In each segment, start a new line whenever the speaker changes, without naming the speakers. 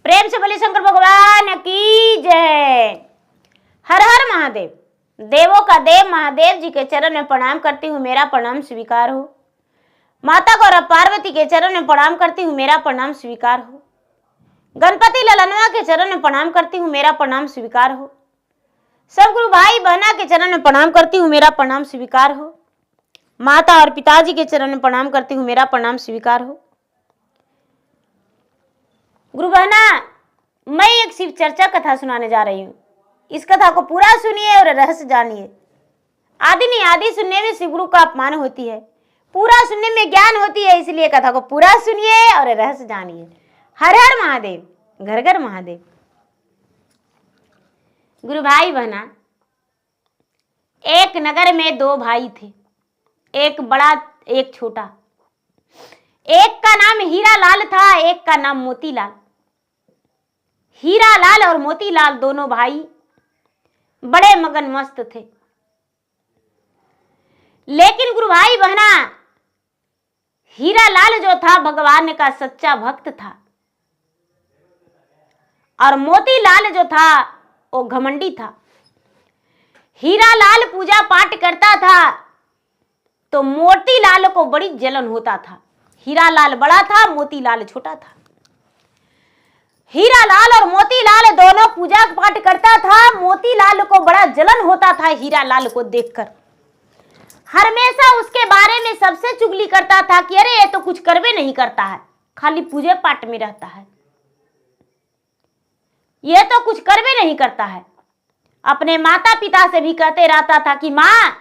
प्रेम से बोले शंकर भगवान की जय। हर हर महादेव। देवों का देव महादेव जी के चरण में प्रणाम करती हूँ, मेरा प्रणाम स्वीकार हो। माता गौरा पार्वती के चरण में प्रणाम करती हूँ, मेरा प्रणाम स्वीकार हो। गणपति ललनवा के चरण में प्रणाम करती हूँ, मेरा प्रणाम स्वीकार हो। सब गुरु भाई बहना के चरण में प्रणाम करती हूँ, मेरा प्रणाम स्वीकार हो। माता और पिताजी के चरण में प्रणाम करती हूँ, मेरा प्रणाम स्वीकार हो। गुरु बहना, मैं एक शिव चर्चा कथा सुनाने जा रही हूँ। इस कथा को पूरा सुनिए और रहस्य जानिए। आदि नहीं आदि सुनने में शिव गुरु का अपमान होती है, पूरा सुनने में ज्ञान होती है, इसलिए कथा को पूरा सुनिए और रहस्य जानिए। हर हर महादेव, घर घर महादेव। गुरु भाई बहना, एक नगर में दो भाई थे, एक बड़ा एक छोटा। एक का नाम हीरा लाल था, एक का नाम मोतीलाल। हीरा लाल और मोतीलाल दोनों भाई बड़े मगन मस्त थे। लेकिन गुरु भाई बहना, हीरा लाल जो था भगवान का सच्चा भक्त था और मोतीलाल जो था वो घमंडी था। हीरा लाल पूजा पाठ करता था तो मोतीलाल को बड़ी जलन होता था। हीरा लाल बड़ा था, मोतीलाल छोटा था। हीरा लाल और मोतीलाल दोनों पूजा पाठ करता था। मोतीलाल को बड़ा जलन होता था हीरा लाल को देखकर। हमेशा उसके बारे में सबसे चुगली करता था कि अरे ये तो कुछ करवे नहीं करता है, खाली पूजे पाठ में रहता है, ये तो कुछ करवे नहीं करता है। अपने माता पिता से भी कहते रहता था कि माँ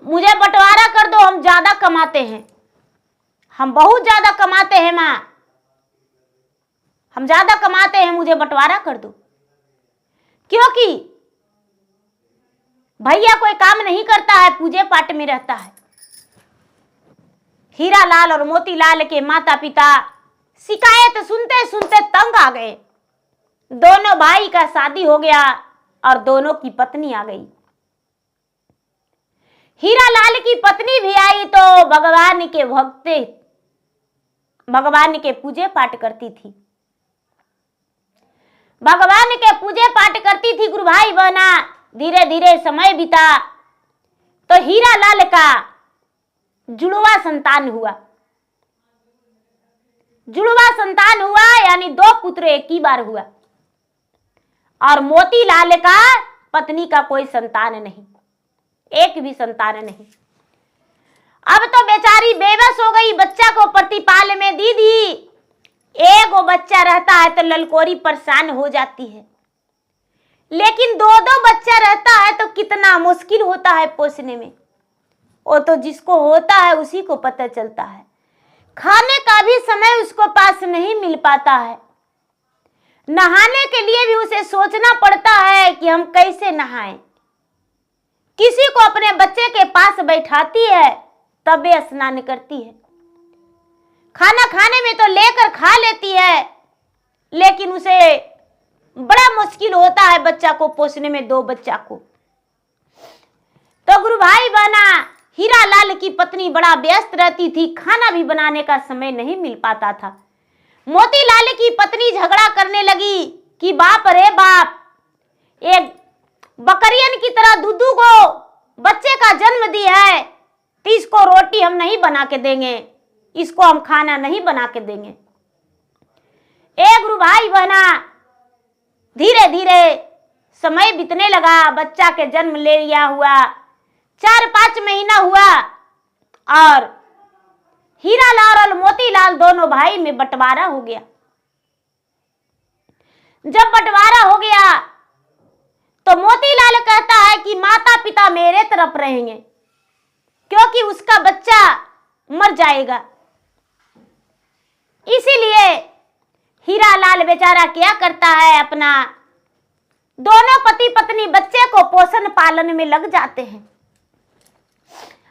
मुझे बंटवारा कर दो, हम ज्यादा कमाते हैं, हम बहुत ज्यादा कमाते हैं, माँ हम ज्यादा कमाते हैं, मुझे बंटवारा कर दो। क्योंकि भैया कोई काम नहीं करता है, पूजे पाठ में रहता है। हीरा लाल और मोतीलाल के माता पिता शिकायत सुनते सुनते तंग आ गए। दोनों भाई का शादी हो गया और दोनों की पत्नी आ गई। हीरा लाल की पत्नी भी आई तो भगवान के भक्त, भगवान के पूजे पाठ करती थी, भगवान के पूजे पाठ करती थी। गुरु भाई बहना, धीरे धीरे समय बीता तो हीरा लाल का जुड़वा संतान हुआ। जुड़वा संतान हुआ यानी दो पुत्र एक ही बार हुआ। और मोतीलाल का पत्नी का कोई संतान नहीं, एक भी संतान नहीं। अब तो बेचारी बेबस हो गई, बच्चा को प्रतिपाल में दी दी। एक वो बच्चा रहता है तो ललकोरी परेशान हो जाती है, लेकिन दो दो बच्चा रहता है तो कितना मुश्किल होता है पोसने में। वो तो जिसको होता है उसी को पता चलता है। खाने का भी समय उसको पास नहीं मिल पाता है, नहाने के लिए भी उसे सोचना पड़ता है कि हम कैसे नहाएं। किसी को अपने बच्चे के पास बैठाती है तब वे स्नान करती है। खाना खाने में तो लेकर खा लेती है, लेकिन उसे बड़ा मुश्किल होता है बच्चा को पोसने में, दो बच्चा को। तो गुरु भाई बहना, हीरा लाल की पत्नी बड़ा व्यस्त रहती थी, खाना भी बनाने का समय नहीं मिल पाता था। मोतीलाल की पत्नी झगड़ा करने लगी कि बाप रे बाप, एक बकरियन की तरह दूधू को बच्चे का जन्म दिया है तो इसको रोटी हम नहीं बना के देंगे, इसको हम खाना नहीं बना के देंगे। ए गुरु भाई बहना, धीरे धीरे समय बीतने लगा। बच्चा के जन्म ले लिया हुआ 4-5 महीना हुआ और हीरा लाल और मोतीलाल दोनों भाई में बंटवारा हो गया। जब बंटवारा हो गया तो मोतीलाल कहता है कि माता पिता मेरे तरफ रहेंगे क्योंकि उसका बच्चा मर जाएगा। इसीलिए हीरा लाल बेचारा क्या करता है, अपना दोनों पति पत्नी बच्चे को पोषण पालन में लग जाते हैं।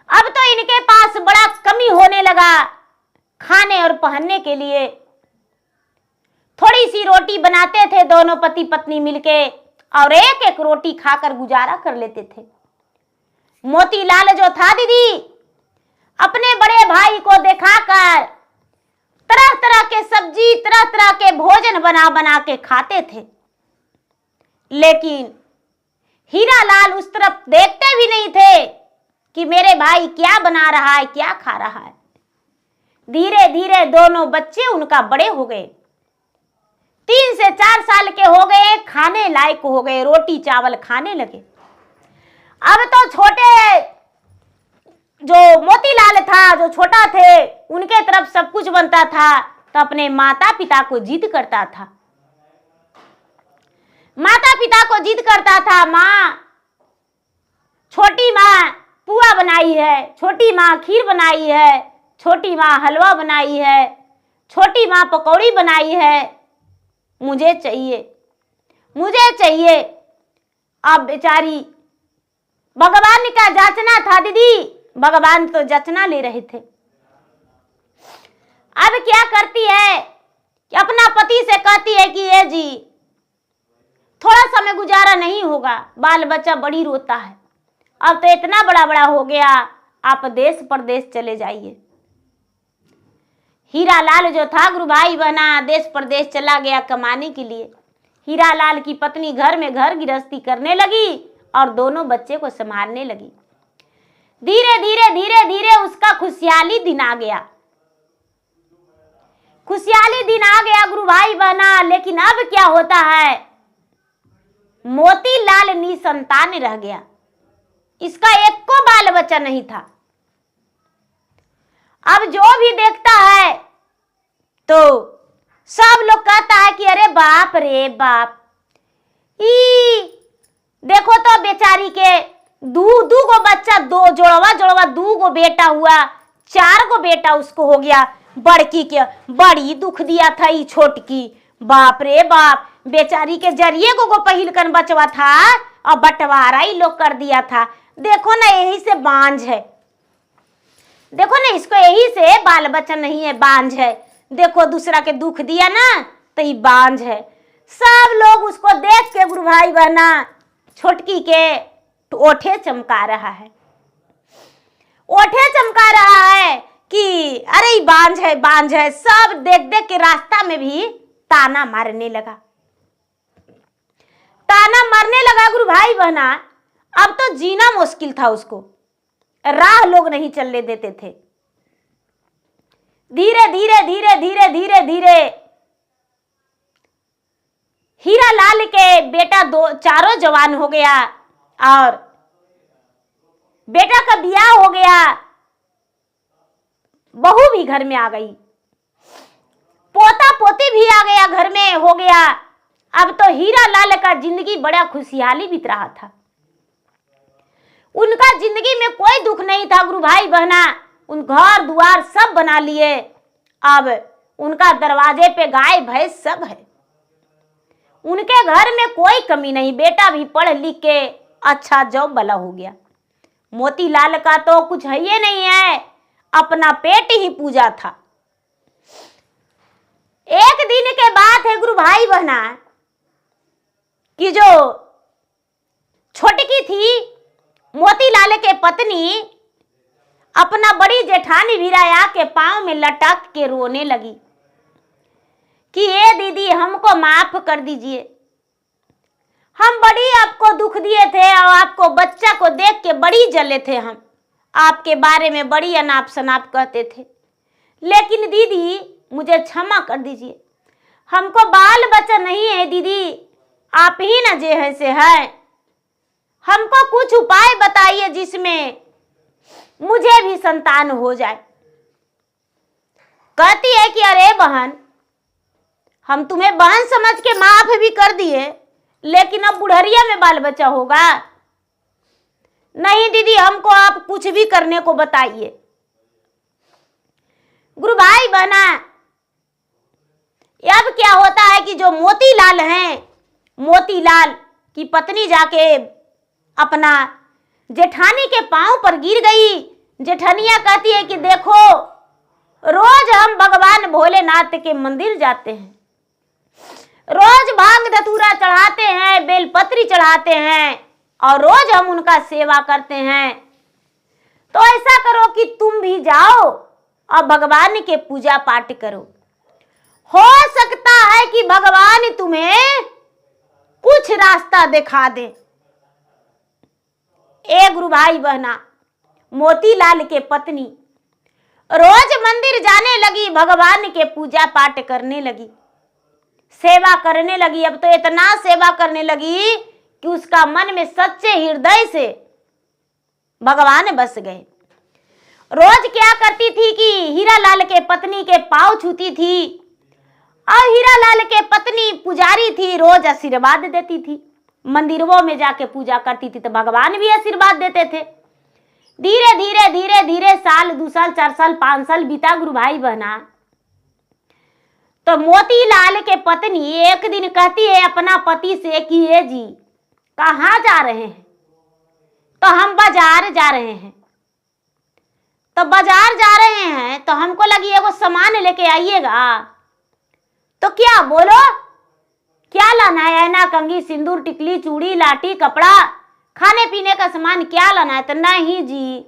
अब तो इनके पास बड़ा कमी होने लगा खाने और पहनने के लिए। थोड़ी सी रोटी बनाते थे दोनों पति पत्नी मिलके और एक एक रोटी खाकर गुजारा कर लेते थे। मोतीलाल जो था दीदी, अपने बड़े भाई को दिखाकर तरह तरह के सब्जी, तरह तरह के भोजन बना बना के खाते थे। लेकिन हीरालाल उस तरफ देखते भी नहीं थे कि मेरे भाई क्या बना रहा है, क्या खा रहा है। धीरे धीरे दोनों बच्चे उनका बड़े हो गए, 3 से 4 साल के हो गए, खाने लायक हो गए, रोटी चावल खाने लगे। अब तो छोटे जो मोतीलाल था, जो छोटा थे, उनके तरफ सब कुछ बनता था, तो अपने माता पिता को जिद करता था। माता पिता को जिद करता था, माँ, छोटी माँ पुआ बनाई है, छोटी माँ खीर बनाई है, छोटी माँ हलवा बनाई है, छोटी माँ पकौड़ी बनाई है, मुझे चाहिए, मुझे चाहिए। अब बेचारी भगवान का जांचना था दीदी, भगवान तो जांचना ले रहे थे। अब क्या करती है कि अपना पति से कहती है कि ये जी थोड़ा समय गुजारा नहीं होगा, बाल बच्चा बड़ी रोता है, अब तो इतना बड़ा बड़ा हो गया, आप देश परदेश चले जाइए। हीरालाल जो था गुरु भाई बहना देश परदेश चला गया कमाने के लिए। हीरालाल की पत्नी घर में घर गृहस्थी करने लगी और दोनों बच्चे को संभालने लगी। धीरे धीरे धीरे धीरे उसका खुशहाली दिन आ गया, खुशहाली दिन आ गया गुरु भाई बहना। लेकिन अब क्या होता है, मोतीलाल निसंतान रह गया, इसका एक को बाल बच्चा नहीं था। अब जो भी देखता है तो सब लोग कहता है कि अरे बाप रे बाप, देखो तो बेचारी के दू गो बच्चा, दो जोड़वा 2 गो बेटा हुआ, 4 गो बेटा उसको हो गया। बड़की के बड़ी दुख दिया था ये छोटकी, बाप रे बाप, बेचारी के जरिए को पहिल कन बचवा था और बंटवारा ही लोग कर दिया था। देखो ना यही से बांझ है, देखो ना इसको यही से बाल बच्चा नहीं है, बांझ है। देखो दूसरा के दुख दिया ना तो ये बांझ है। सब लोग उसको देख के गुरु भाई बहना छोटकी के ओठे चमका रहा है, ओठे चमका रहा है कि अरे ये बांझ है, बांझ है। सब देख देख के रास्ता में भी ताना मारने लगा, ताना मारने लगा गुरु भाई बहना। अब तो जीना मुश्किल था उसको, राह लोग नहीं चलने देते थे। धीरे धीरे धीरे धीरे धीरे धीरे हीरालाल के बेटा 4 जवान हो गया और बेटा का ब्याह हो गया, बहू भी घर में आ गई, पोता पोती भी आ गया, घर में हो गया। अब तो हीरालाल का जिंदगी बड़ा खुशहाली बीत रहा था, उनका जिंदगी में कोई दुख नहीं था गुरु भाई बहना। उन घर द्वार सब बना लिए, अब उनका दरवाजे पे गाय भैंस सब है, उनके घर में कोई कमी नहीं। बेटा भी पढ़ लिख के अच्छा जॉब वाला हो गया। मोतीलाल का तो कुछ है ही नहीं है, अपना पेट ही पूजा था। एक दिन के बात है गुरु भाई बहना कि जो छोटकी थी मोतीलाल के पत्नी अपना बड़ी जेठानी भिराया के पांव में लटक के रोने लगी कि ये दीदी हमको माफ कर दीजिए, हम बड़ी आपको दुख दिए थे और आपको बच्चा को देख के बड़ी जले थे, हम आपके बारे में बड़ी अनाप शनाप कहते थे, लेकिन दीदी मुझे क्षमा कर दीजिए, हमको बाल बच्चा नहीं है दीदी, आप ही ना जे है से है, हमको कुछ उपाय बताइए जिसमें मुझे भी संतान हो जाए। कहती है कि अरे बहन, हम तुम्हें बहन समझ के माफ भी कर दिए, लेकिन अब बुढ़रिया में बाल बच्चा होगा नहीं दीदी, हमको आप कुछ भी करने को बताइए। गुरु भाई बहना, अब क्या होता है कि जो मोतीलाल हैं, मोतीलाल की पत्नी जाके अपना जेठानी के पांव पर गिर गई। जेठानिया कहती है कि देखो रोज हम भगवान भोलेनाथ के मंदिर जाते हैं, रोज भांग धतूरा चढ़ाते हैं, बेलपत्री चढ़ाते हैं और रोज हम उनका सेवा करते हैं, तो ऐसा करो कि तुम भी जाओ और भगवान के पूजा पाठ करो। हो सकता है कि भगवान तुम्हें कुछ रास्ता दिखा दे। ए गुरु भाई बहना, मोतीलाल के पत्नी रोज मंदिर जाने लगी, भगवान के पूजा पाठ करने लगी, सेवा करने लगी। अब तो इतना सेवा करने लगी कि उसका मन में सच्चे हृदय से भगवान बस गए। रोज क्या करती थी कि हीरालाल के पत्नी के पांव छूती थी, और हीरालाल के पत्नी पुजारी थी, रोज आशीर्वाद देती थी। मंदिरों में जाके पूजा करती थी तो भगवान भी आशीर्वाद देते थे। धीरे धीरे धीरे धीरे साल, 2 साल, 4 साल, 5 साल बीता गुरु भाई बहना। तो मोतीलाल के पत्नी एक दिन कहती है अपना पति से कि ये जी कहाँ जा रहे हैं? तो हम बाजार जा रहे हैं। तो बाजार जा रहे हैं तो हमको लगी एगो सामान लेके आइएगा। तो क्या बोलो, क्या लाना है? ऐना, कंघी, सिंदूर, टिकली, चूड़ी, लाठी, कपड़ा, खाने पीने का सामान क्या लाना है? तो नहीं जी,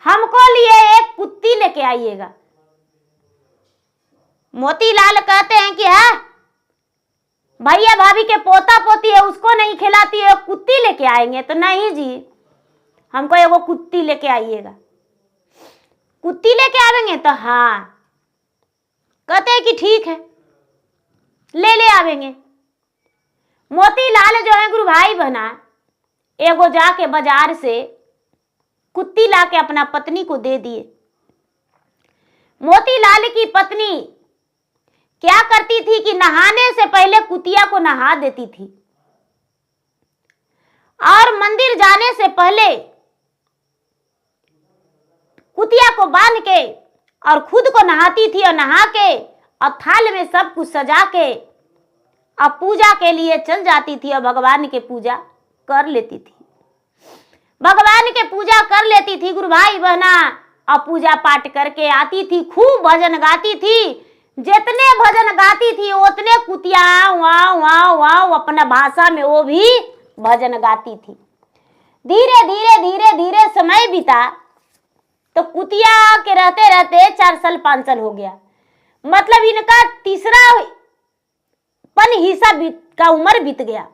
हमको लिए एक कुत्ती लेके आइएगा। मोतीलाल कहते हैं कि है भैया भाभी के पोता पोती है, उसको नहीं खिलाती है, कुत्ती लेके आएंगे? तो नहीं जी, हमको एगो कुत्ती लेके आइएगा। कुत्ती लेके आवेंगे? तो हाँ। कहते हैं कि ठीक है, ले आवेंगे। मोतीलाल जो है गुरु भाई बहना, एगो जाके बाजार से कुत्ती लाके अपना पत्नी को दे दिए। मोतीलाल की पत्नी क्या करती थी कि नहाने से पहले कुतिया को नहा देती थी, और मंदिर जाने से पहले कुतिया को बांध के और खुद को नहाती थी, और नहा के और थाल में सब कुछ सजा के अब पूजा के लिए चल जाती थी, और भगवान के पूजा कर लेती थी। भगवान के पूजा कर लेती थी गुरु भाई बहना, और पूजा पाठ करके आती थी, खूब भजन गाती थी। जितने भजन गाती थी उतने कुतिया वाह वाह वाह अपना भाषा में वो भी भजन गाती थी। धीरे धीरे धीरे धीरे समय बीता तो कुतिया के रहते रहते 4 साल 5 साल हो गया। मतलब इनका तीसरा हिस्सा का उम्र बीत गया।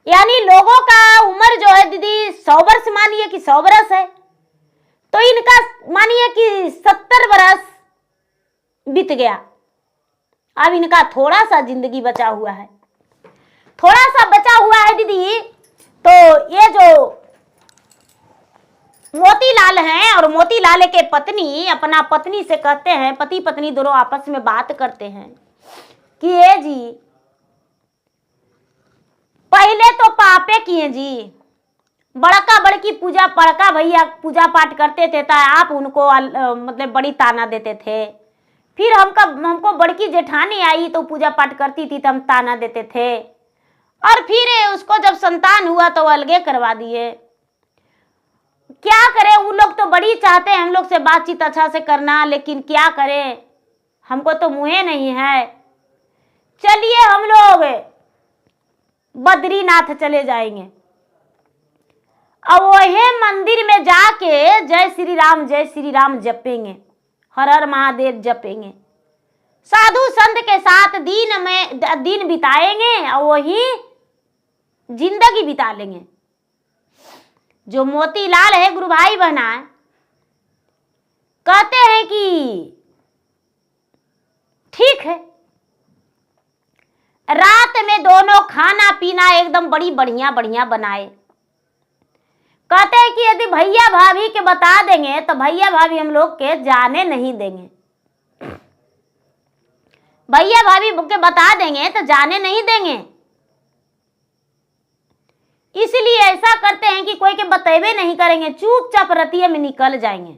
यानी लोगों का उम्र जो है दीदी 100 वर्ष मानिए कि 100 वर्ष है, तो इनका मानिए कि 70 वर्ष बीत गया। अब इनका थोड़ा सा जिंदगी बचा हुआ है, थोड़ा सा बचा हुआ है दीदी। तो ये जो मोतीलाल हैं और मोतीलाल के पत्नी अपना पत्नी से कहते हैं, पति पत्नी दोनों आपस में बात करते हैं कि ये जी पहले तो पापे किए जी, बड़का बड़की पूजा बड़का भैया पूजा पाठ करते थे तो आप उनको मतलब बड़ी ताना देते थे। फिर हमको बड़की जेठानी आई तो पूजा पाठ करती थी तो हम ताना देते थे, और फिर उसको जब संतान हुआ तो अलगे करवा दिए। क्या करें, वो लोग तो बड़ी चाहते हैं हम लोग से बातचीत अच्छा से करना, लेकिन क्या करें, हमको तो मुँह नहीं है। चलिए हम लोग बद्रीनाथ चले जाएंगे, और वही मंदिर में जाके जय श्री राम जपेंगे, हर हर महादेव जपेंगे, साधु संत के साथ दिन बिताएंगे और वही जिंदगी बिता लेंगे। जो मोतीलाल है गुरु भाई बहना कहते हैं कि ठीक है। रात में दोनों खाना पीना एकदम बड़ी बढ़िया बढ़िया बनाए। कहते हैं कि यदि भैया भाभी के बता देंगे तो भैया भाभी हम लोग के जाने नहीं देंगे, भैया भाभी के बता देंगे तो जाने नहीं देंगे। इसलिए ऐसा करते हैं कि कोई के बतेबे नहीं करेंगे, चुपचाप रतिये में निकल जाएंगे।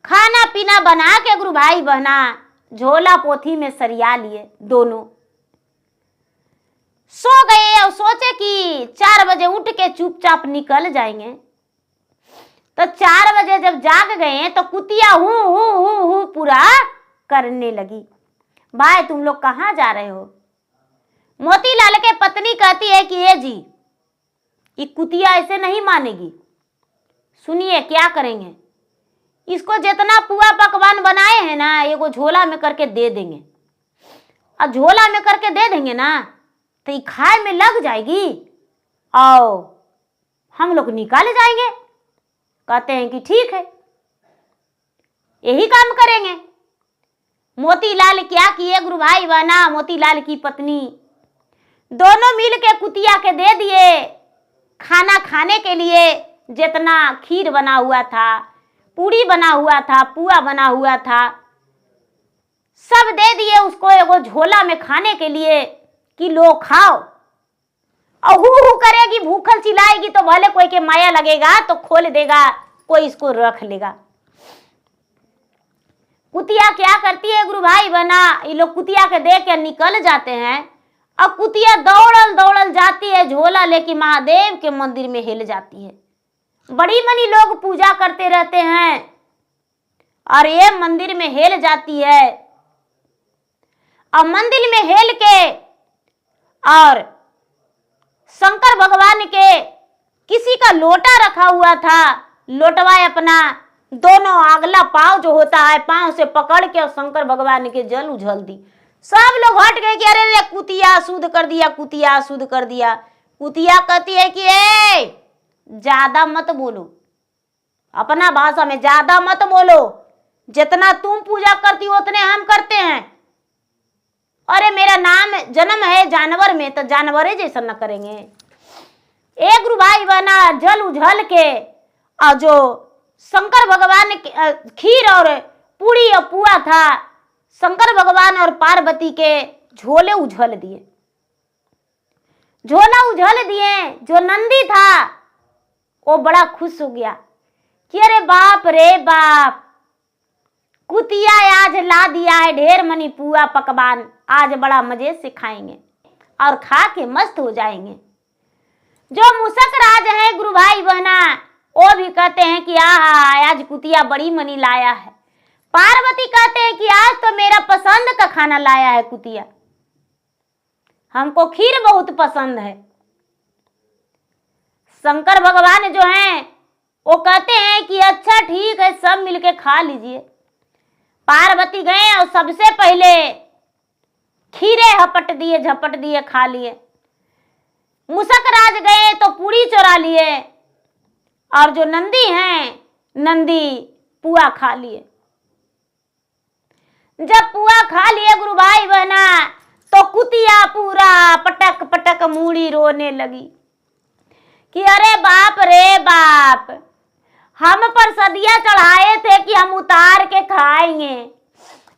खाना पीना बना के गुरु भाई बहना झोला पोथी में सरिया लिए, दोनों सो गए और सोचे कि 4 बजे उठ के चुपचाप निकल जाएंगे। तो 4 बजे जब जाग गए तो कुतिया हूँ पूरा करने लगी। भाई तुम लोग कहाँ जा रहे हो? मोतीलाल के पत्नी कहती है कि ये जी ये कुतिया ऐसे नहीं मानेगी, सुनिए क्या करेंगे। इसको जितना पुआ पकवान बनाए हैं ना, एगो झोला में करके दे देंगे। और झोला में करके दे देंगे ना तो ये खाए में लग जाएगी और हम लोग निकाल जाएंगे। कहते हैं कि ठीक है, यही काम करेंगे। मोतीलाल क्या किए गुरु भाई बहना, मोतीलाल की पत्नी दोनों मिल के कुतिया के दे दिए खाना खाने के लिए। जितना खीर बना हुआ था, पूड़ी बना हुआ था, पुआ बना हुआ था, सब दे दिए उसको एगो झोला में खाने के लिए कि लो खाओ। और हु करेगी, भूखल चिल्लाएगी तो भले कोई के माया लगेगा तो खोल देगा, कोई इसको रख लेगा। कुतिया क्या करती है गुरु भाई बना, ये लोग कुतिया के देख के निकल जाते हैं और कुतिया दौड़ल दौड़ल जाती है, झोला लेके महादेव के मंदिर में हिल जाती है। बड़ी मनी लोग पूजा करते रहते हैं और ये मंदिर में हिल जाती है। और मंदिर में हिल के और शंकर भगवान के किसी का लोटा रखा हुआ था, लोटवा अपना दोनों अगला पांव जो होता है, पांव से पकड़ के और शंकर भगवान के जल उझल दी। सब लोग हट गए कि अरे कुतिया शुद्ध कर दिया, कुतिया शुद्ध कर दिया। कुतिया कहती है कि ए ज्यादा मत बोलो, अपना भाषा में ज्यादा मत बोलो, जितना तुम पूजा करती हो उतने हम करते हैं। अरे मेरा नाम जन्म है जानवर में, तो जानवरे जैसा न करेंगे। एक गुरु भाई बना जल उझल के और जो शंकर भगवान के खीर और पूड़ी और पुआ था, शंकर भगवान और पार्वती के झोले उझल दिए। झोला उझल दिए। जो नंदी था वो बड़ा खुश हो गया कि अरे बाप रे बाप, कुतिया आज ला दिया है ढेर मनी पुआ पकवान, आज बड़ा मजे से खाएंगे और खा के मस्त हो जाएंगे। जो मुसक राज है गुरु भाई बहना, वो भी कहते हैं कि आज कुतिया बड़ी मनी लाया है। पार्वती कहते हैं कि आज तो मेरा पसंद का खाना लाया है कुतिया, हमको खीर बहुत पसंद है। शंकर भगवान जो हैं वो कहते हैं कि अच्छा ठीक है, सब मिलके खा लीजिए। पार्वती गए और सबसे पहले खीरे हपट दिए, झपट दिए, खा लिए। मुसक राज गए तो पूरी चोरा लिए और जो नंदी हैं, नंदी पुआ खा लिए। जब पुआ खा लिए गुरु भाई बहना तो कुतिया पूरा पटक पटक मूड़ी रोने लगी कि अरे बाप रे बाप, हम पर सदिया चढ़ाए थे कि हम उतार के खाएंगे,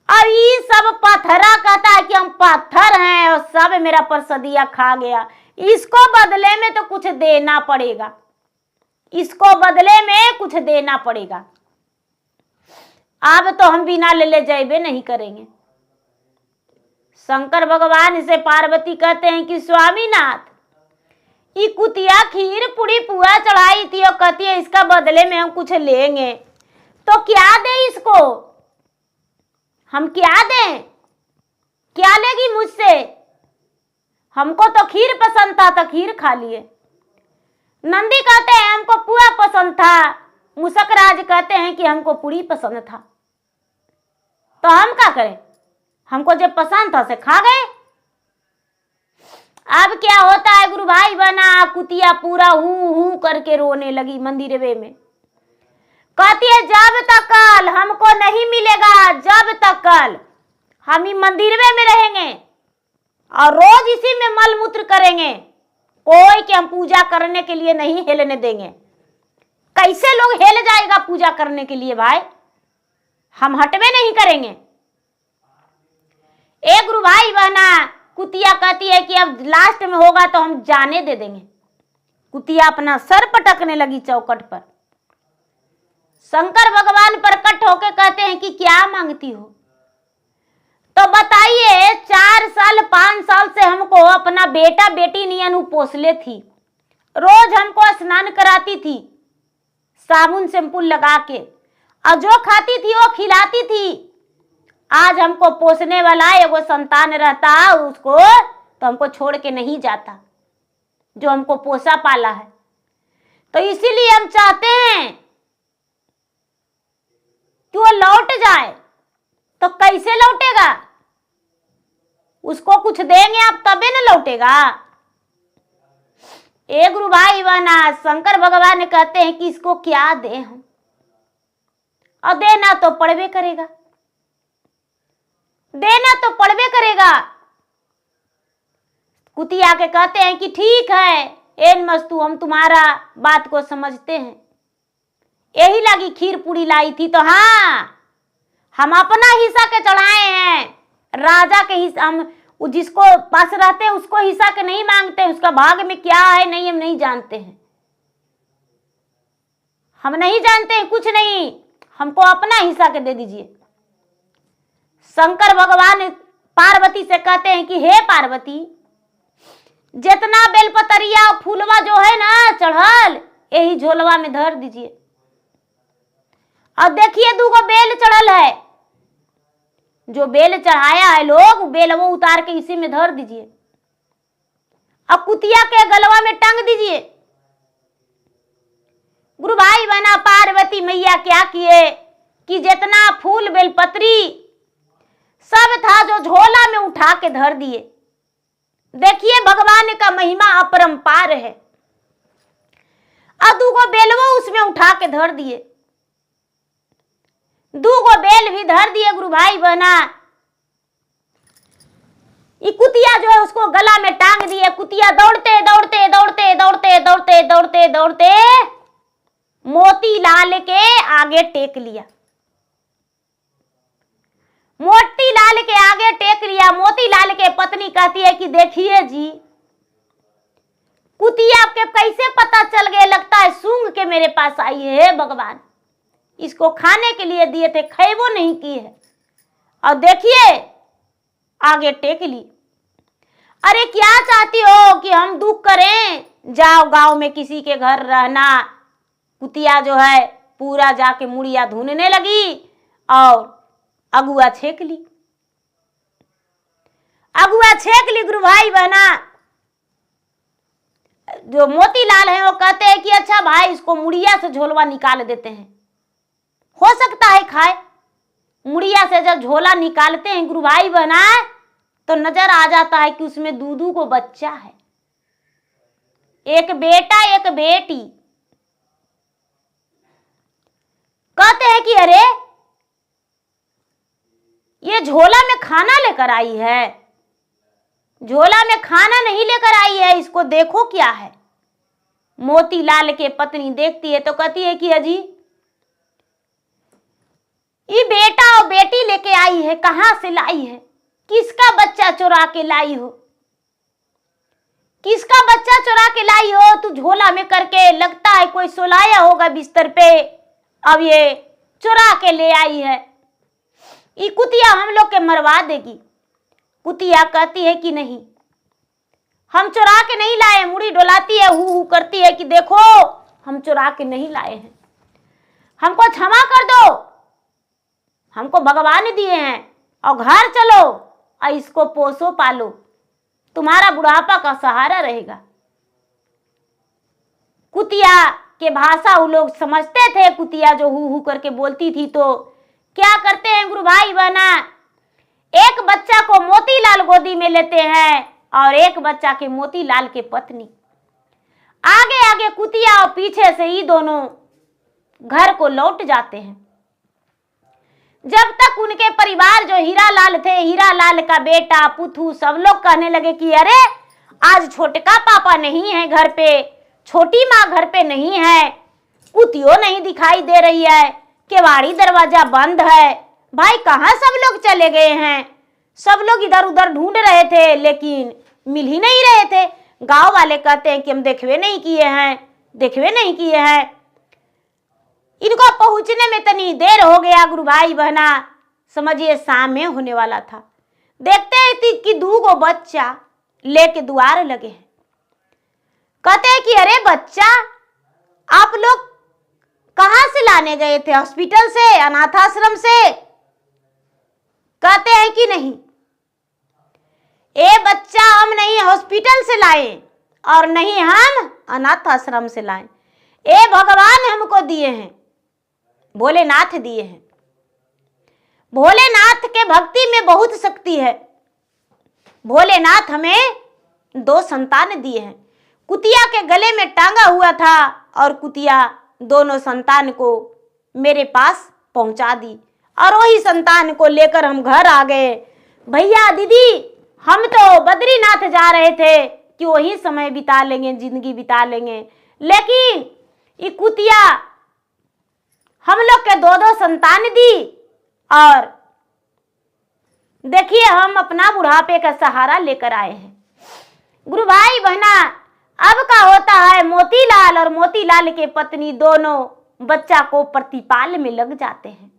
और ये सब पत्थरा कहता है कि हम पत्थर हैं और सब मेरा पर सदिया खा गया। इसको बदले में तो कुछ देना पड़ेगा, इसको बदले में कुछ देना पड़ेगा। अब तो हम बिना ले जाइबे नहीं करेंगे। शंकर भगवान से पार्वती कहते हैं कि स्वामीनाथ, ये कुतिया खीर पूरी पुआ चढ़ाई थी और कहती है इसका बदले में हम कुछ लेंगे, तो क्या दे इसको, हम क्या दें, क्या लेगी मुझसे? हमको तो खीर पसंद था तो खीर खा लिए। नंदी कहते हैं हमको पुआ पसंद था, मुसक राज कहते हैं कि हमको पूरी पसंद था, तो हम क्या करें, हमको जब पसंद था से खा गए। अब क्या होता है गुरु भाई बना, कुतिया पूरा हूं करके रोने लगी मंदिर में। कहती है जब तक कल हमको नहीं मिलेगा, जब तक कल हम ही मंदिर में रहेंगे और रोज इसी में मल मूत्र करेंगे, कोई के हम पूजा करने के लिए नहीं हिलने देंगे। कैसे लोग हिल जाएगा पूजा करने के लिए भाई, हम हटवे नहीं करेंगे। एक गुरु भाई बहना कुतिया कहती है कि अब लास्ट में होगा तो हम जाने दे देंगे। कुतिया अपना सर पटकने लगी चौकट पर। शंकर भगवान प्रकट होके कहते हैं कि क्या मांगती हो? तो बताइए, 4 साल 5 साल से हमको अपना बेटा बेटी नियन पोसले थी, रोज हमको स्नान कराती थी साबुन शैम्पू लगा के, और जो खाती थी वो खिलाती थी। आज हमको पोसने वाला एगो संतान रहता उसको तो हमको छोड़ के नहीं जाता, जो हमको पोसा पाला है। तो इसीलिए हम चाहते हैं कि वो लौट जाए, तो कैसे लौटेगा? उसको कुछ देंगे आप तबे न लौटेगा। एक गुरु भाई बना शंकर भगवान कहते हैं कि इसको क्या दे हम, और देना तो पड़वे करेगा, देना तो पड़वे करेगा। कुतिया के कहते हैं कि ठीक है एन मस्तू, हम तुम्हारा बात को समझते हैं, यही लगी खीर पूरी लाई थी तो हाँ हम अपना हिस्सा के चढ़ाए हैं, राजा के हिस्सा हम जिसको पास रहते हैं उसको हिस्सा के नहीं मांगते हैं, उसका भाग में क्या है नहीं हम नहीं जानते हैं, हम नहीं जानते हैं कुछ नहीं, हमको अपना हिस्सा के दे दीजिए। शंकर भगवान पार्वती से कहते हैं कि हे पार्वती, जितना बेलपतरिया फूलवा जो है ना चढ़ल, यही झोलवा में धर दीजिए। अब देखिए 2 बेल चढ़ल है, जो बेल चढ़ाया है लोग बेल वो उतार के इसी में धर दीजिए। अब कुतिया के गलवा में टांग दीजिए। गुरु भाई बहना पार्वती मैया क्या किए कि जितना फूल बेलपत्री सब था जो झोला में उठा के धर दिए। देखिए भगवान का महिमा अपरंपार है। अब 2 बेलवो उसमें उठा के धर दिए, 2 बेल भी धर दिए। गुरु भाई बहना ये कुतिया जो है उसको गला में टांग दिए। कुतिया दौड़ते दौड़ते दौड़ते दौड़ते दौड़ते दौड़ते दौड़ते मोतीलाल के आगे टेक लिया, मोतीलाल के आगे टेक लिया। मोतीलाल के पत्नी कहती है कि देखिए जी, कुतिया आपके कैसे पता चल गया, लगता है सूंघ के मेरे पास आई है। भगवान इसको खाने के लिए दिए थे, खैबो नहीं की है, और देखिए आगे टेक ली। अरे क्या चाहती हो कि हम दुख करें? जाओ गांव में किसी के घर रहना। कुतिया जो है पूरा जाके मुड़िया धुनने लगी और अगुआ छेक ली, अगुआ छेक ली। गुरु भाई बहना जो मोतीलाल है वो कहते हैं कि अच्छा भाई इसको मुड़िया से झोलवा निकाल देते हैं, हो सकता है खाए। मुड़िया से जब झोला निकालते हैं गुरु भाई बहना तो नजर आ जाता है कि उसमें 2 को बच्चा है, एक बेटा एक बेटी। कहते हैं कि अरे ये झोला में खाना लेकर आई है, झोला में खाना नहीं लेकर आई है, इसको देखो क्या है। मोतीलाल के पत्नी देखती है तो कहती है कि अजी ये बेटा और बेटी लेके आई है, कहां से लाई है? किसका बच्चा चुरा के लाई हो? किसका बच्चा चुरा के लाई हो? तू झोला में करके लगता है कोई सुलाया होगा बिस्तर पे, अब ये चुरा के ले आई है। ये कुतिया हम लोग के मरवा देगी। कुतिया कहती है कि नहीं, हम चुरा के नहीं लाए। मुड़ी डोलाती है, हु करती है कि देखो हम चुरा के नहीं लाए हैं, हमको क्षमा कर दो, हमको भगवान दिए हैं, और घर चलो और इसको पोसो पालो, तुम्हारा बुढ़ापा का सहारा रहेगा। कुतिया के भाषा वो लोग समझते थे। कुतिया जो हु करके बोलती थी तो क्या करते हैं गुरु भाई बहना, एक बच्चा को मोतीलाल गोदी में लेते हैं और एक बच्चा के मोतीलाल के पत्नी। आगे आगे कुतिया और पीछे से ही दोनों घर को लौट जाते हैं। जब तक उनके परिवार जो हीरालाल थे, हीरालाल का बेटा पुथू सब लोग कहने लगे कि अरे आज छोटका पापा नहीं है घर पे, छोटी माँ घर पे नहीं है, कुतियो नहीं दिखाई दे रही है, केवाड़ी दरवाजा बंद है, भाई कहाँ सब लोग चले गए हैं। सब लोग इधर उधर ढूंढ रहे थे लेकिन मिल ही नहीं रहे थे। गांव वाले कहते हैं कि हम देखवे नहीं किए हैं, देखवे नहीं किए हैं। इनको पहुंचने में तनी देर हो गया गुरु भाई बहना, समझिए शाम में होने वाला था। देखते हैं कि 2 बच्चा लेके द्वार लगे हैं। कहते हैं कि अरे बच्चा आप लोग कहां से लाने गए थे? हॉस्पिटल से, अनाथ आश्रम से? कहते हैं कि नहीं, ए बच्चा हम नहीं हॉस्पिटल से लाए और नहीं हम अनाथ आश्रम से लाए, ए भगवान हमको दिए हैं, भोलेनाथ दिए हैं। भोलेनाथ के भक्ति में बहुत शक्ति है। भोलेनाथ हमें 2 संतान दिए हैं। कुतिया के गले में टांगा हुआ था और कुतिया दोनों संतान को मेरे पास पहुंचा दी और वही संतान को लेकर हम घर आ गए। भैया दीदी, हम तो बद्रीनाथ जा रहे थे कि वही समय बिता लेंगे, जिंदगी बिता लेंगे, लेकिन ये कुतिया हम लोग के 2 संतान दी और देखिए हम अपना बुढ़ापे का सहारा लेकर आए हैं। गुरु भाई बहना, अब का होता है, मोतीलाल और मोतीलाल के पत्नी दोनों बच्चा को प्रतिपाल में लग जाते हैं।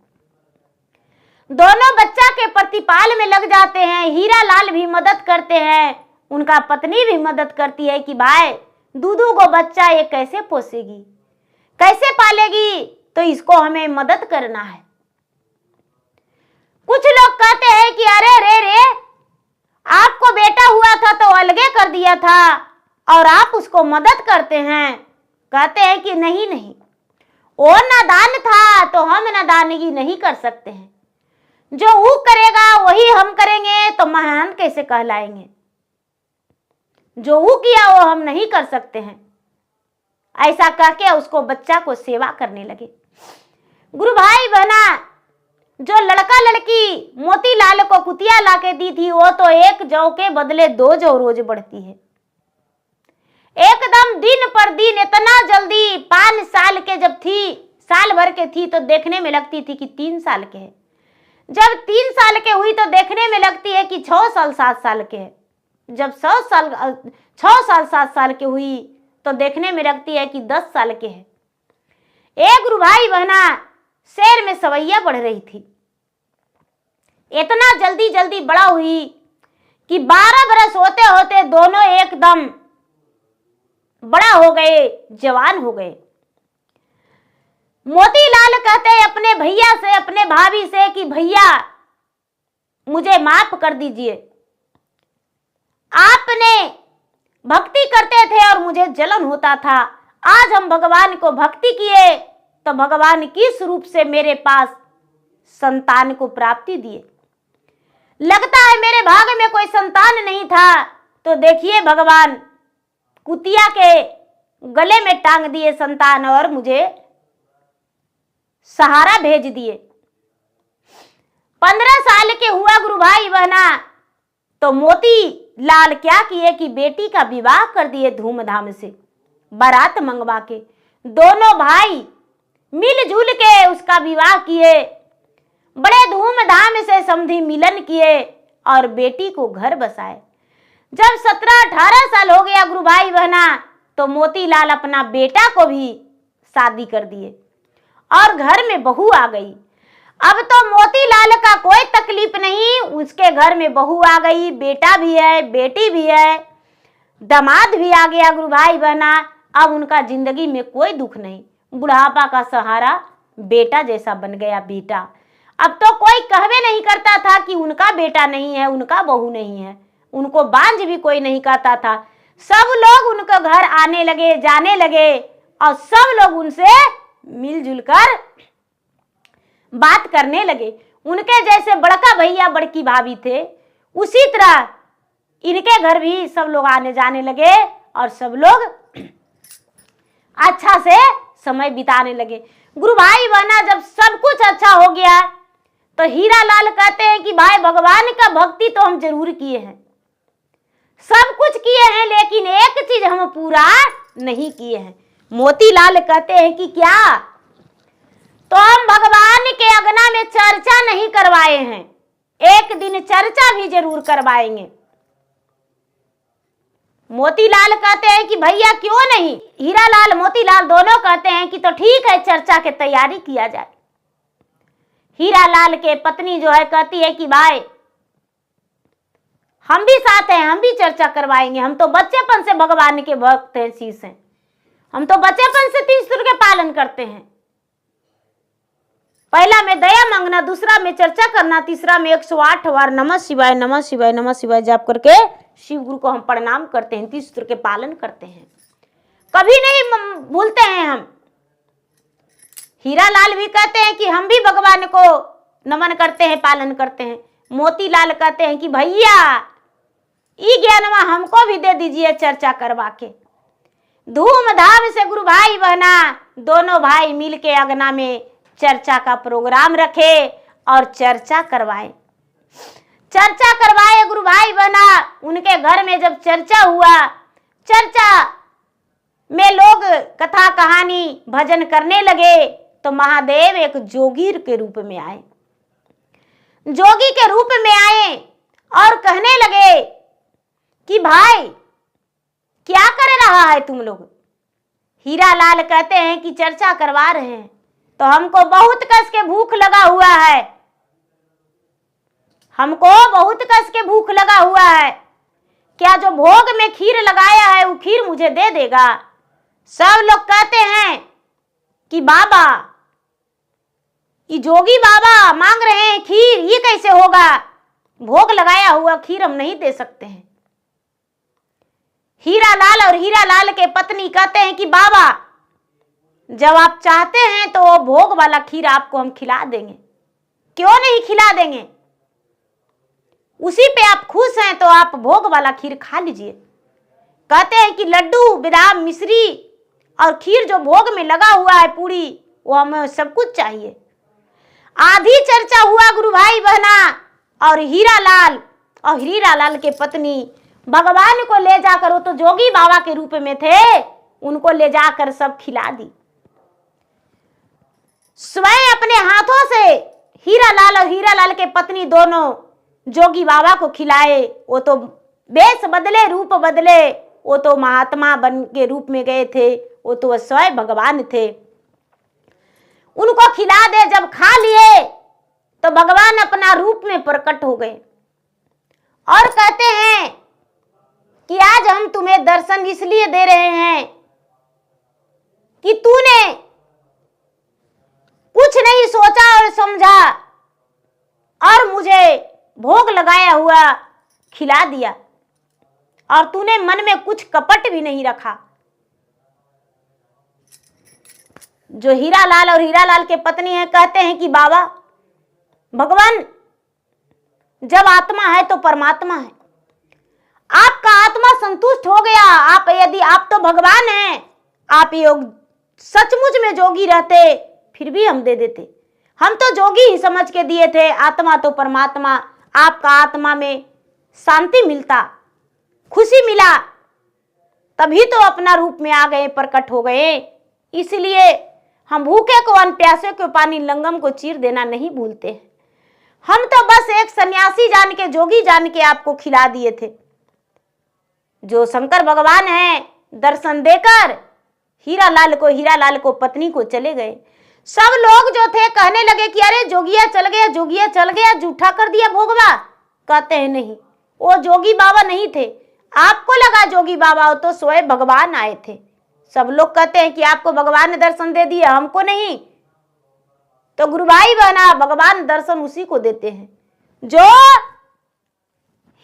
दोनों बच्चा के प्रतिपाल में लग जाते हैं। हीरा लाल भी मदद करते हैं, उनका पत्नी भी मदद करती है कि भाई दूधू को बच्चा ये कैसे पोसेगी, कैसे पालेगी, तो इसको हमें मदद करना है। कुछ लोग कहते हैं कि अरे रे रे, आपको बेटा हुआ था तो अलगे कर दिया था और आप उसको मदद करते हैं। कहते हैं कि नहीं नहीं, वो नादान था तो हम नादानगी नहीं कर सकते हैं। जो वो करेगा वही हम करेंगे तो महान कैसे कहलाएंगे। जो वो किया वो हम नहीं कर सकते हैं। ऐसा कह के उसको बच्चा को सेवा करने लगे। गुरु भाई बहना, जो लड़का लड़की मोतीलाल को कुतिया लाके दी थी, वो तो 1 जौ के बदले 2 जौ रोज बढ़ती है। एकदम दिन पर दिन, इतना जल्दी 5 साल के जब थी, साल भर के थी तो देखने में लगती थी कि 3 साल के है। जब 3 साल के हुई तो देखने में लगती है कि 6 साल 7 साल के है। जब 6 साल 7 साल के हुई तो देखने में लगती है कि 10 साल के है। एक गुरु भाई बहना, शहर में सवैया बढ़ रही थी। इतना जल्दी जल्दी बड़ा हुई कि 12 बरस होते होते दोनों एकदम बड़ा हो गए, जवान हो गए। मोतीलाल कहते हैं अपने भैया से, अपने भाभी से कि भैया मुझे माफ कर दीजिए, आपने भक्ति करते थे और मुझे जलन होता था। आज हम भगवान को भक्ति किए तो भगवान किस रूप से मेरे पास संतान को प्राप्ति दिए। लगता है मेरे भाग्य में कोई संतान नहीं था, तो देखिए भगवान कुतिया के गले में टांग दिए संतान और मुझे सहारा भेज दिए। 15 साल के हुआ गुरु भाई बहना तो मोती लाल क्या किए कि बेटी का विवाह कर दिए धूमधाम से, बारात मंगवा के। दोनों भाई मिलजुल के उसका विवाह किए, बड़े धूमधाम से समधी मिलन किए और बेटी को घर बसाए। जब 17-18 साल हो गया गुरु भाई बहना तो मोतीलाल अपना बेटा को भी शादी कर दिए और घर में बहू आ गई। अब तो मोतीलाल का कोई तकलीफ नहीं, उसके घर में बहू आ गई, बेटा भी है, बेटी भी है, दामाद भी आ गया गुरु भाई बहना। अब उनका जिंदगी में कोई दुख नहीं, बुढ़ापा का सहारा बेटा जैसा बन गया बेटा। अब तो कोई कहवे नहीं करता था कि उनका बेटा नहीं है, उनका बहू नहीं है, उनको बांझ भी कोई नहीं कहता था। सब लोग उनके घर आने लगे, जाने लगे और सब लोग उनसे मिलजुल कर बात करने लगे। उनके जैसे बड़का भैया बड़की भाभी थे, उसी तरह इनके घर भी सब लोग आने जाने लगे और सब लोग अच्छा से समय बिताने लगे। गुरु भाई बहना जब सब कुछ अच्छा हो गया तो हीरा लाल कहते हैं कि भाई भगवान का भक्ति तो हम जरूर किए हैं, सब कुछ किए हैं, लेकिन एक चीज हम पूरा नहीं किए हैं। मोतीलाल कहते हैं कि क्या? तो हम भगवान के अगना में चर्चा नहीं करवाए हैं, एक दिन चर्चा भी जरूर करवाएंगे। मोतीलाल कहते हैं कि भैया क्यों नहीं। हीरा लाल मोतीलाल दोनों कहते हैं कि तो ठीक है, चर्चा की तैयारी किया जाए। हीरा लाल के पत्नी जो है कहती है कि भाई हम भी साथ हैं, हम भी चर्चा करवाएंगे, हम तो बच्चेपन से भगवान के भक्त हैं, शीश हैं, हम तो बच्चेपन से तीसरे के पालन करते हैं। पहला में दया मांगना, दूसरा में चर्चा करना, तीसरा में 108 बार नमः शिवाय नमः शिवाय नमः शिवाय जाप करके शिव गुरु को हम प्रणाम करते हैं, तीसरे के पालन करते हैं, कभी नहीं भूलते हैं हम। हीरा लाल भी कहते हैं कि हम भी भगवान को नमन करते हैं, पालन करते हैं। मोतीलाल कहते हैं कि भैया ई ज्ञानवा हमको भी दे दीजिए चर्चा करवा के। धूमधाम से गुरु भाई बहना दोनों भाई मिलके अगना में चर्चा का प्रोग्राम रखे और चर्चा करवाए। चर्चा करवाए गुरु भाई बहना। उनके घर में जब चर्चा हुआ, चर्चा में लोग कथा कहानी भजन करने लगे, तो महादेव एक जोगीर के रूप में आए। जोगी के रूप में आए और कहने लगे कि भाई क्या कर रहा है तुम लोग। हीरा लाल कहते हैं कि चर्चा करवा रहे हैं, तो हमको बहुत कस के भूख लगा हुआ है, हमको बहुत कस के भूख लगा हुआ है। क्या जो भोग में खीर लगाया है वो खीर मुझे दे देगा। सब लोग कहते हैं कि बाबा, ये जोगी बाबा मांग रहे हैं खीर, ये कैसे होगा, भोग लगाया हुआ खीर हम नहीं दे सकते हैं। हीरा लाल और हीरा लाल के पत्नी कहते हैं कि बाबा, जब आप चाहते हैं तो वो भोग वाला खीर आपको हम खिला देंगे, क्यों नहीं खिला देंगे। उसी पे आप खुश हैं तो आप भोग वाला खीर खा लीजिए। कहते हैं कि लड्डू, बादाम, मिश्री और खीर जो भोग में लगा हुआ है पूरी, वो हमें सब कुछ चाहिए। आधी चर्चा हुआ गुरु भाई बहना, और हीरा लाल के पत्नी भगवान को ले जाकर, वो तो जोगी बाबा के रूप में थे, उनको ले जाकर सब खिला दी। स्वयं अपने हाथों से हीरा लाल और हीरा लाल के पत्नी दोनों जोगी बाबा को खिलाए। वो तो वेश बदले, रूप बदले, वो तो महात्मा बन के रूप में गए थे, वो तो स्वयं भगवान थे। उनको खिला दे, जब खा लिए तो भगवान अपना रूप में प्रकट हो गए और कहते हैं कि आज हम तुम्हें दर्शन इसलिए दे रहे हैं कि तूने कुछ नहीं सोचा और समझा और मुझे भोग लगाया हुआ खिला दिया, और तूने मन में कुछ कपट भी नहीं रखा। जो हीरा लाल और हीरा लाल के पत्नी है कहते हैं कि बाबा, भगवान जब आत्मा है तो परमात्मा है, आपका आत्मा संतुष्ट हो गया। यदि आप तो भगवान हैं, आप योग सचमुच में जोगी रहते फिर भी हम दे देते। हम तो जोगी ही समझ के दिए थे, आत्मा तो परमात्मा, आपका आत्मा में शांति मिलता, खुशी मिला, तभी तो अपना रूप में आ गए, प्रकट हो गए। इसलिए हम भूखे को अन्न, प्यासे को पानी, लंगम को चीर देना नहीं भूलते। हम तो बस एक सन्यासी जान के, जोगी जान के आपको खिला दिए थे। जो शंकर भगवान हैं, दर्शन देकर हीरा लाल को पत्नी को चले गए। सब लोग जो थे कहने लगे कि अरे जोगिया चल गया, जोगिया चल गया, जूठा कर दिया भोगवा। कहते हैं नहीं, वो जोगी बाबा नहीं थे, आपको लगा जोगी बाबा, वो तो स्वयं भगवान आए थे। सब लोग कहते हैं कि आपको भगवान ने दर्शन दे दिया, हमको नहीं। तो गुरु भाई बहना, भगवान दर्शन उसी को देते हैं जो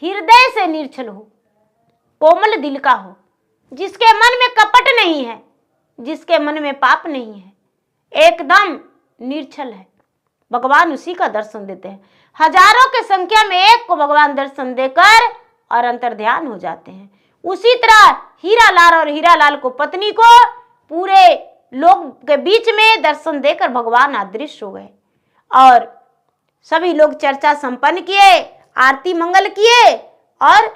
हृदय से निर्छल हो, कोमल दिल का हो, जिसके मन में कपट नहीं है, जिसके मन में पाप नहीं है, एकदम निर्छल है, भगवान उसी का दर्शन देते हैं। हजारों के संख्या में एक को भगवान दर्शन देकर और अंतर ध्यान हो जाते हैं। उसी तरह हीरा लाल और हीरा लाल को पत्नी को पूरे लोग के बीच में दर्शन देकर भगवान अदृश्य हो गए, और सभी लोग चर्चा संपन्न किए, आरती मंगल किए और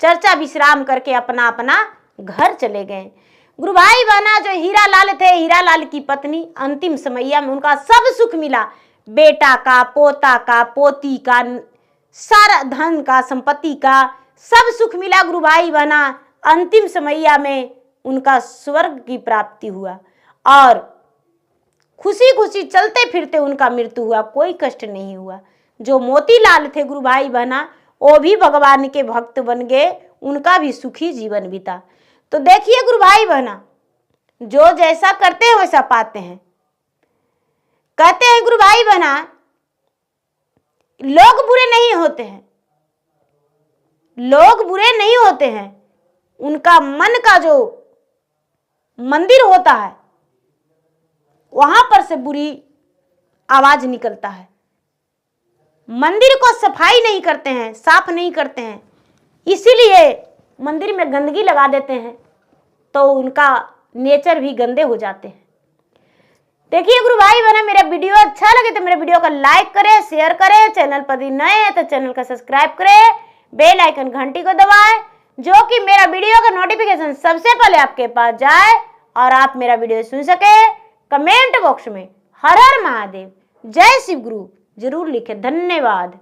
चर्चा विश्राम करके अपना अपना घर चले गए। गुरु भाई बहना, जो हीरा लाल थे, हीरा लाल की पत्नी, अंतिम समैया में उनका सब सुख मिला, बेटा का, पोता का, पोती का, सारा धन का, संपत्ति का सब सुख मिला। गुरु भाई बहना, अंतिम समैया में उनका स्वर्ग की प्राप्ति हुआ और खुशी खुशी चलते फिरते उनका मृत्यु हुआ, कोई कष्ट नहीं हुआ। जो मोतीलाल थे गुरु भाई बहना, वो भी भगवान के भक्त बन गए, उनका भी सुखी जीवन बीता। तो देखिए गुरु भाई बहना, जो जैसा करते हैं वैसा पाते हैं। कहते हैं गुरु भाई बहना, लोग बुरे नहीं होते हैं, लोग बुरे नहीं होते हैं, उनका मन का जो मंदिर होता है वहां पर से बुरी आवाज निकलता है। मंदिर को सफाई नहीं करते हैं, साफ नहीं करते हैं, इसीलिए मंदिर में गंदगी लगा देते हैं तो उनका नेचर भी गंदे हो जाते हैं। देखिए गुरु भाई बहन, मेरा वीडियो अच्छा लगे तो मेरे वीडियो को लाइक करें, शेयर करें, चैनल पर नए हैं तो चैनल को सब्सक्राइब करें, बेल आइकन घंटी को दबाएं, जो कि मेरा वीडियो का नोटिफिकेशन सबसे पहले आपके पास जाए और आप मेरा वीडियो सुन सके। कमेंट बॉक्स में हर हर महादेव, जय शिव गुरु जरूर लिखें। धन्यवाद।